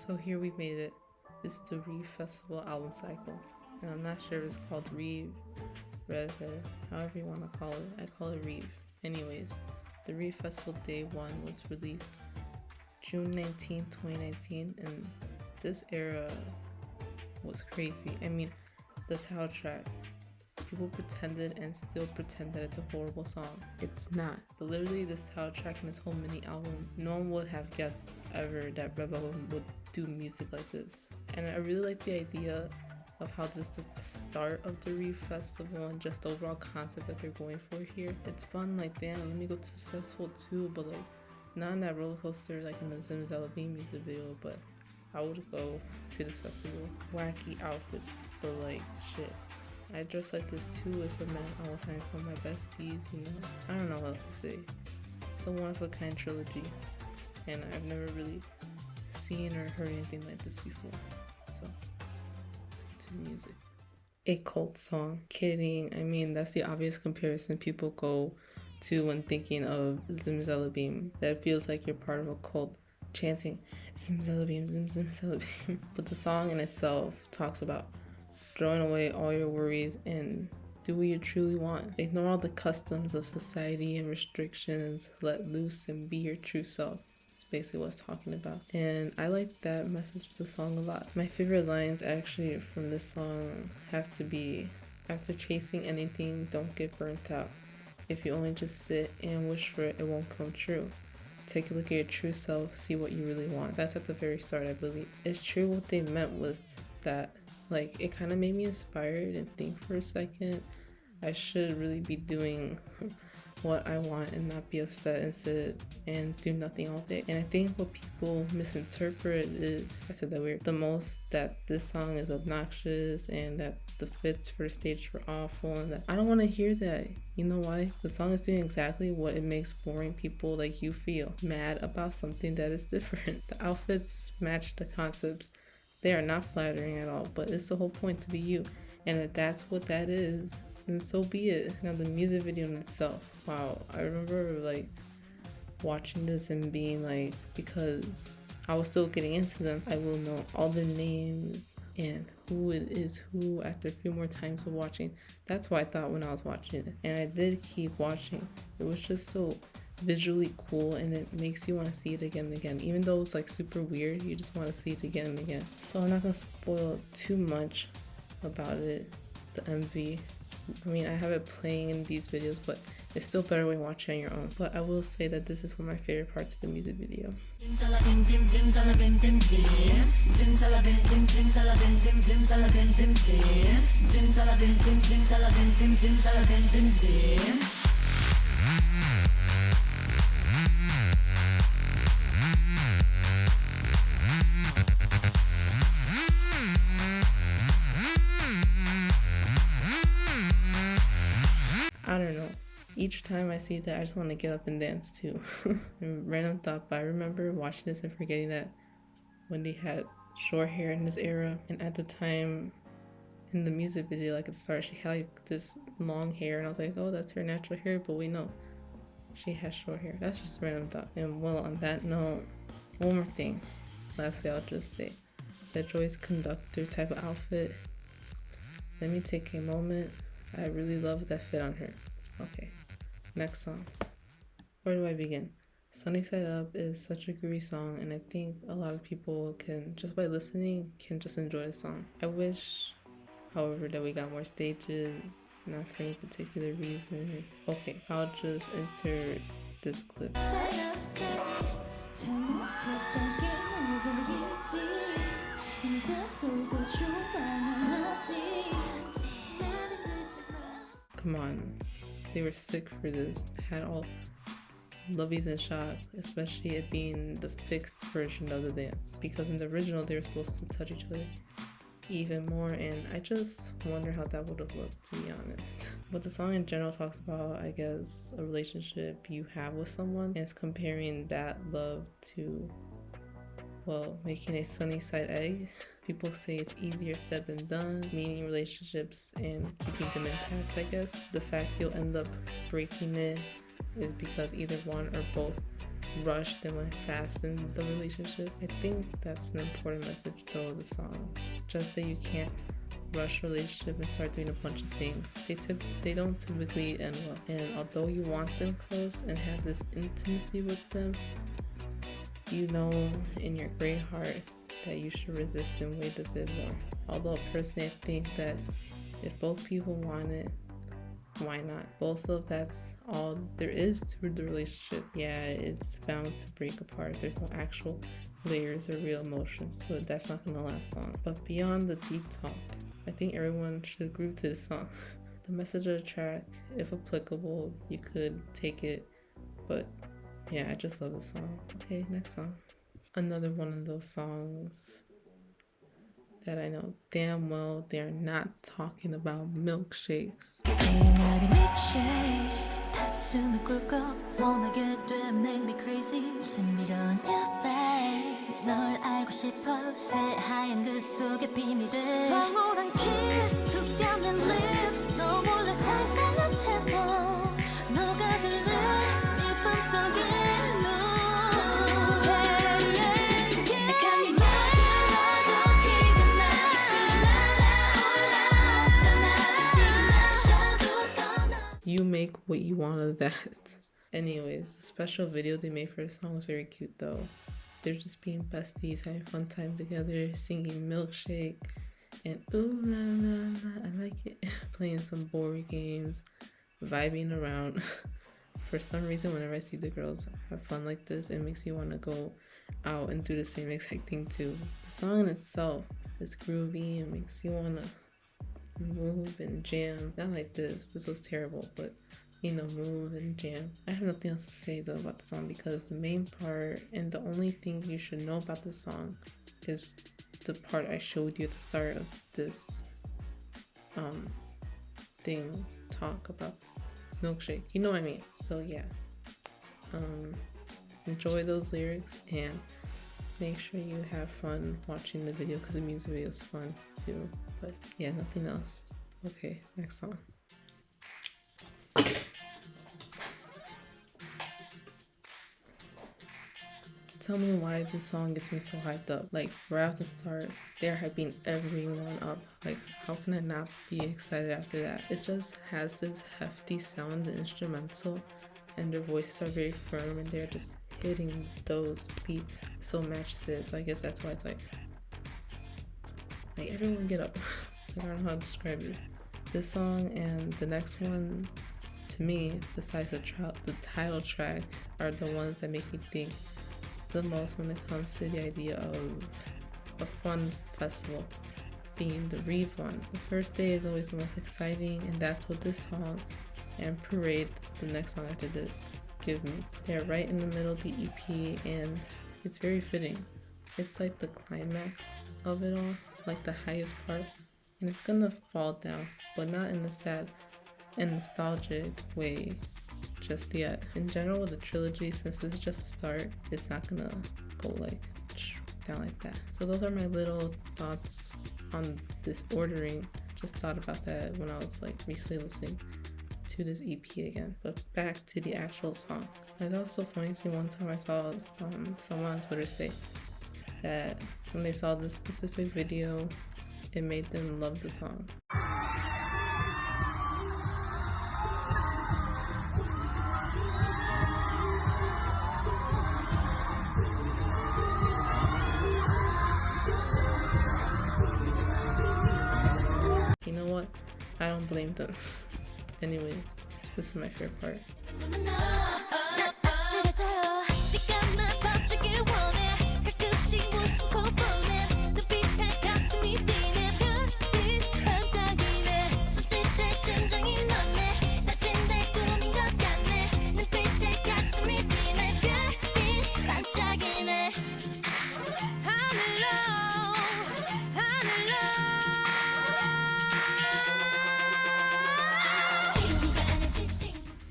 So here we made it. It's the Reeve Festival album cycle. And I'm not sure if it's called Reeve, Redhead, however you want to call it. I call it Reeve. Anyways, the Reeve Festival Day 1 was released June 19, 2019, and this era was crazy. I mean, the title track. People pretended and still pretend that it's a horrible song. It's not. But literally this title track and this whole mini album, no one would have guessed ever that Red Velvet would do music like this. And I really like the idea of how this is the start of the Reeve Festival and just the overall concept that they're going for here. It's fun, like, damn, let me go to this festival too, but like not on that roller coaster like in the Zimzalabim music video, but I would go to this festival. Wacky outfits, but like shit. I dress like this too if I met all the time for my besties, you know. I don't know what else to say. It's a one-of-a-kind trilogy, and I've never really seen or heard anything like this before. So, let's get to the music. A cult song. Kidding. I mean, that's the obvious comparison people go to when thinking of Zimzalabim. That feels like you're part of a cult chanting Zimzalabim, Zimzalabim. But the song in itself talks about throwing away all your worries and do what you truly want. Ignore all the customs of society and restrictions. Let loose and be your true self. It's basically what it's talking about. And I like that message of the song a lot. My favorite lines actually from this song have to be, after chasing anything, don't get burnt out. If you only just sit and wish for it, it won't come true. Take a look at your true self, see what you really want. That's at the very start, I believe. It's true what they meant was that, like, it kind of made me inspired and think for a second. I should really be doing what I want and not be upset and sit and do nothing all day. And I think what people misinterpret is, I said that weird, the most, that this song is obnoxious and that the fits for the stage were awful, and that I don't want to hear that. You know why? The song is doing exactly what it makes boring people like you feel, mad about something that is different. The outfits match the concepts. They are not flattering at all, but it's the whole point to be you. And if that's what that is, then so be it. Now the music video in itself, wow, I remember like watching this and being like, because I was still getting into them, I will know all their names and who it is who after a few more times of watching. That's what I thought when I was watching it. And I did keep watching. It was just so visually cool, and it makes you want to see it again and again. Even though it's like super weird, you just want to see it again and again. So I'm not gonna spoil too much about it, the MV. I mean, I have it playing in these videos, but it's still better when watching on your own. But I will say that this is one of my favorite parts of the music video. I don't know. Each time I see that, I just want to get up and dance too. Random thought, but I remember watching this and forgetting that Wendy had short hair in this era. And at the time in the music video, like at the start, she had like this long hair. And I was like, oh, that's her natural hair. But we know she has short hair. That's just a random thought. And well, on that note, one more thing. Lastly, I'll just say that Joy's conductor type of outfit. Let me take a moment. I really love that fit on her. Okay, next song. Where do I begin? Sunny Side Up is such a groovy song, and I think a lot of people can, just by listening, can just enjoy the song. I wish, however, that we got more stages, not for any particular reason. Okay, I'll just insert this clip. Come on, they were sick for this. Had all lovies in shock, especially it being the fixed version of the dance, because in the original they were supposed to touch each other even more, and I just wonder how that would have looked, to be honest. But the song in general talks about, I guess, a relationship you have with someone, and it's comparing that love to, well, making a sunny side egg. People say it's easier said than done, meaning relationships and keeping them intact, I guess. The fact you'll end up breaking it is because either one or both rushed and went fast in the relationship. I think that's an important message though of the song. Just that you can't rush relationship and start doing a bunch of things. They don't typically end well. And although you want them close and have this intimacy with them, you know in your great heart that you should resist and wait a bit more. Although personally I think that if both people want it, why not? But also if that's all there is to the relationship, yeah, it's bound to break apart. There's no actual layers or real emotions, so that's not gonna last long. But beyond the deep talk, I think everyone should groove to this song. The message of the track, if applicable, you could take it, but yeah, I just love the song. Okay, next song. Another one of those songs that I know damn well they're not talking about milkshakes. 널 알고 싶어 새하얀 그 속의 비밀을 황홀한 kiss 툭 뺨낸 lips 너 몰래 상상한 채로 너가 들래 네 품속에 You make what you want of that. Anyways, the special video they made for the song was very cute though. They're just being besties, having fun time together, singing Milkshake, and ooh la la la, I like it. Playing some board games, vibing around. For some reason, whenever I see the girls have fun like this, it makes me want to go out and do the same exact thing too. The song in itself is groovy and makes you want to move and jam. Not like this was terrible, but you know, move and jam. I have nothing else to say though about the song because the main part and the only thing you should know about the song is the part I showed you at the start of this thing, talk about milkshake. You know what I mean? So yeah, enjoy those lyrics and make sure you have fun watching the video because the music video is fun too. But yeah, nothing else. Okay, next song. Tell me why this song gets me so hyped up. Like right off the start, they're hyping everyone up. Like how can I not be excited after that? It just has this hefty sound, the instrumental, and their voices are very firm and they're just hitting those beats so matches it. So I guess that's why it's like everyone get up. Like, I don't know how to describe it. This song and the next one, to me, besides the title track, are the ones that make me think the most when it comes to the idea of a fun festival, being the Reeve one. The first day is always the most exciting, and that's what this song and Parade, the next song after this, give me. They're right in the middle of the EP, and it's very fitting. It's like the climax of it all, like the highest part, and it's gonna fall down, but not in a sad and nostalgic way just yet. In general, the trilogy, since this is just a start, it's not gonna go like down like that. So those are my little thoughts on this ordering. Just thought about that when I was like recently listening to this EP again. But back to the actual song. It also funny to me, one time I saw someone on Twitter say that when they saw this specific video, it made them love the song. You know what? I don't blame them. Anyways, this is my favorite part.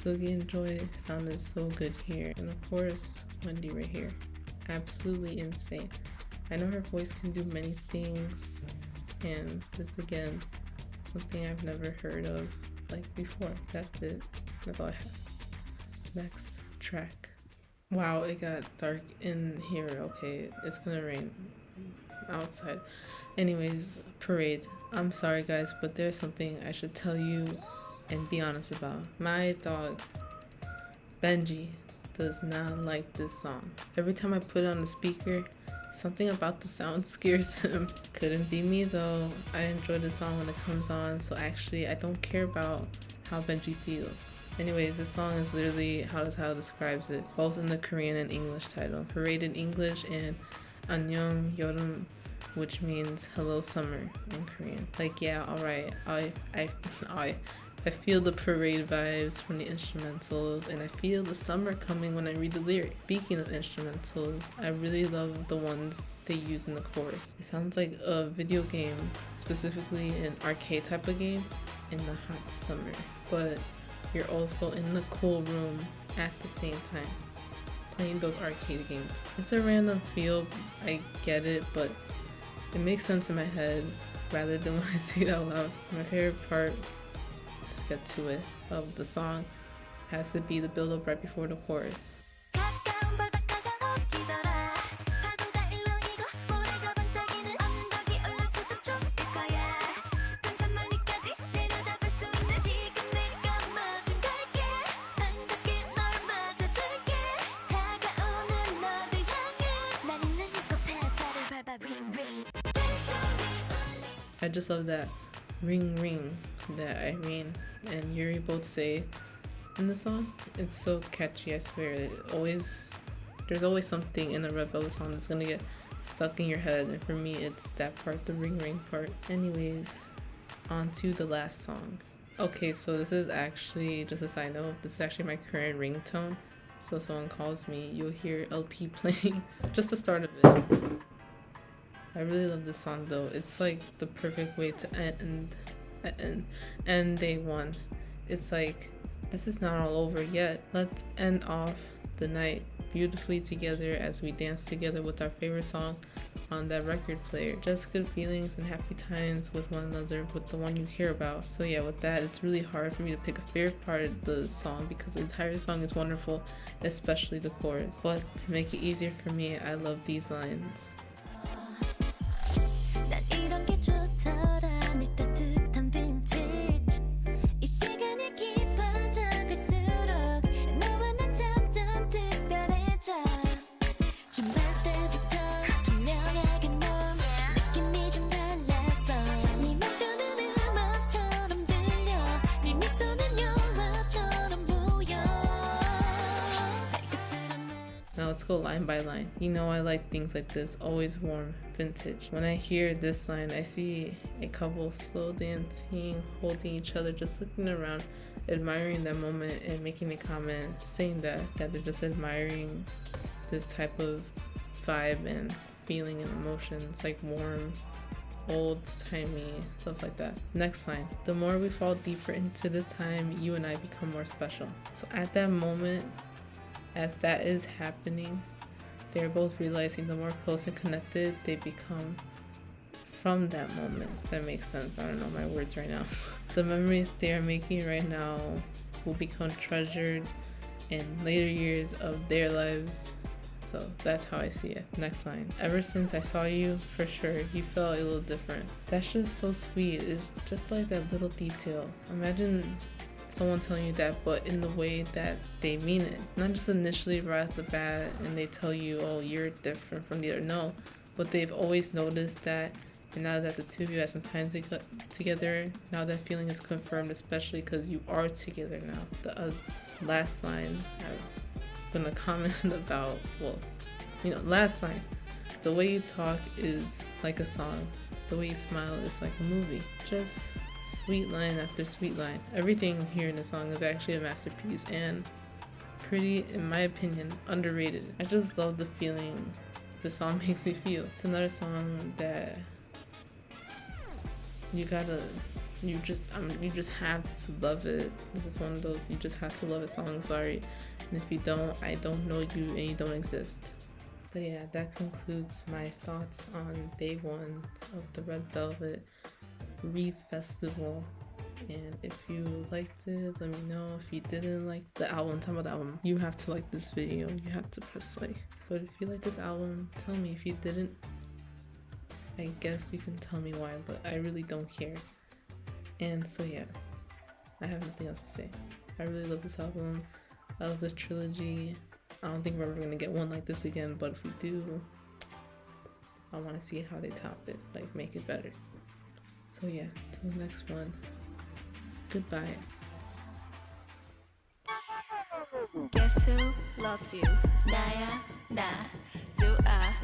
Sugi and Joy sounded so good here, and of course Wendy right here, absolutely insane. I know her voice can do many things, and this again, something I've never heard of like before. That's it. That's all I have. Next track. Wow, it got dark in here. Okay, it's gonna rain outside. Anyways, Parade. I'm sorry, guys, but there's something I should tell you and be honest about. My dog, Benji, does not like this song. Every time I put it on the speaker, something about the sound scares him. Couldn't be me though. I enjoy the song when it comes on, so actually I don't care about how Benji feels. Anyways, this song is literally how the title describes it, both in the Korean and English title. Parade in English and Annyeong Yeoreum, which means hello summer in Korean. Like, yeah, alright. I feel the parade vibes from the instrumentals, and I feel the summer coming when I read the lyrics. Speaking of instrumentals, I really love the ones they use in the chorus. It sounds like a video game, specifically an arcade type of game in the hot summer, but you're also in the cool room at the same time playing those arcade games. It's a random feel, I get it, but it makes sense in my head rather than when I say it out loud. My favorite part, let's get to it, of the song has to be the build up right before the chorus. 가까운 바닷가가 어디더라 파도가 일렁이고 모래가 반짝이는 언덕이 올라서도 좋을 거야 습한 산멀리까지 내려다볼 수 있는 지금 내가 마중 갈게 반갑게 널 맞아줄게 다가오는 너를 향해 난 있는 이곳 페달을 밟아 ring ring I just love that ring ring that Irene and Yuri both say in the song. It's so catchy, I swear. There's always something in a Red Velvet song that's gonna get stuck in your head, and for me it's that part, the ring ring part. Anyways, on to the last song. Okay, so this is actually, just a side note, this is actually my current ringtone. So someone calls me, you'll hear LP playing, just the start of it. I really love this song though. It's like the perfect way to end day one. It's like, this is not all over yet. Let's end off the night beautifully together as we dance together with our favorite song on that record player. Just good feelings and happy times with one another, with the one you care about. So yeah, with that, it's really hard for me to pick a favorite part of the song because the entire song is wonderful, especially the chorus. But to make it easier for me, I love these lines. 난 이런 게 좋더라 늘 따뜻한 vintage 이 시간이 깊어져 갈수록 너와 난 점점 특별해져 준비할 때부터 분명하게 넌 느낌이 좀 달랐어 네 말투는 음악처럼 들려 네 미소는 영화처럼 보여 Now let's go line by line. You know I like things like this, always warm, vintage. When I hear this line, I see a couple slow dancing, holding each other, just looking around, admiring that moment and making a comment saying that they're just admiring this type of vibe and feeling and emotions, like warm, old-timey, stuff like that. Next line, the more we fall deeper into this time, you and I become more special. So at that moment, as that is happening, they're both realizing the more close and connected they become from that moment. That makes sense. I don't know my words right now. The memories they are making right now will become treasured in later years of their lives. So that's how I see it. Next line. Ever since I saw you, for sure, you felt a little different. That's just so sweet. It's just like that little detail. Imagine someone telling you that, but in the way that they mean it. Not just initially right off the bat and they tell you, oh, you're different from the other. No, but they've always noticed that, and now that the two of you have some time together, now that feeling is confirmed, especially because you are together now. The last line I'm gonna comment about, well, last line. The way you talk is like a song. The way you smile is like a movie. Just sweet line after sweet line. Everything here in the song is actually a masterpiece and pretty, in my opinion, underrated. I just love the feeling the song makes me feel. It's another song that you just have to love it. This is one of those you just have to love it songs, sorry. And if you don't, I don't know you and you don't exist. But yeah, that concludes my thoughts on day one of the Red Velvet Reef Festival. And if you liked it, let me know. If you didn't like the album, talking about the album, you have to like this video. You have to press like. But if you like this album, tell me. If you didn't, I guess you can tell me why, but I really don't care. And so yeah, I have nothing else to say. I really love this album. I love this trilogy. I don't think we're ever gonna get one like this again, but if we do, I want to see how they top it, like make it better. So yeah, till the next one. Goodbye. Guess who loves you? 나야 나. Do I